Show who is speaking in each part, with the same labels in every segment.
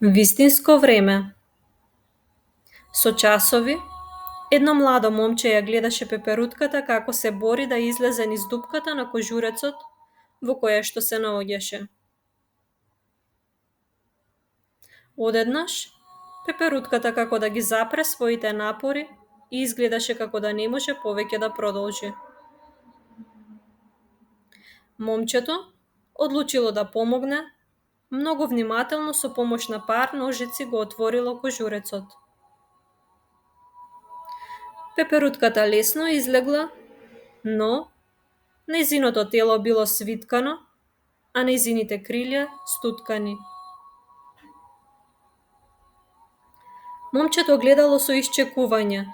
Speaker 1: Вистинско време. Со часови, едно младо момче ја гледаше пеперутката како се бори да излезе низ дупката на кожурецот во која што се наоѓаше. Одеднаш, пеперутката како да ги запре своите напори и изгледаше како да не може повеќе да продолжи. Момчето одлучило да помогне, многу внимателно со помош на пар ножици го отворило кожурецот. Пеперутката лесно излегла, но нејзиното тело било свиткано, а нејзините крилја стуткани. Момчето гледало со исчекување,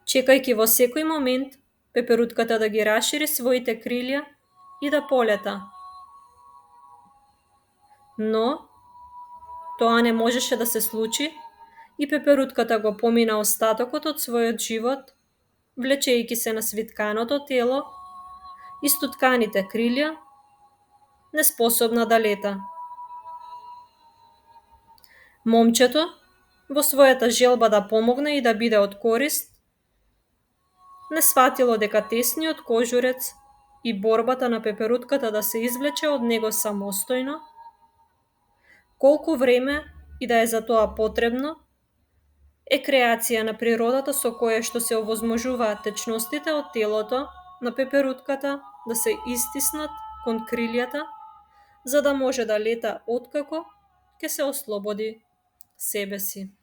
Speaker 1: чекајќи во секој момент пеперутката да ги расшири своите крилја и да полета. Но тоа не можеше да се случи и пеперутката го помина остатокот од својот живот, влечејќи се на свитканото тело и стутканите крилја, неспособна да лета. Момчето, во својата желба да помогне и да биде од корист, не сватило дека тесниот кожурец и борбата на пеперутката да се извлече од него самостојно, колку време и да е за тоа потребно, е креација на природата со која што се овозможуваат течностите од телото на пеперутката да се истиснат кон крилјата, за да може да лета откако ќе се ослободи себеси.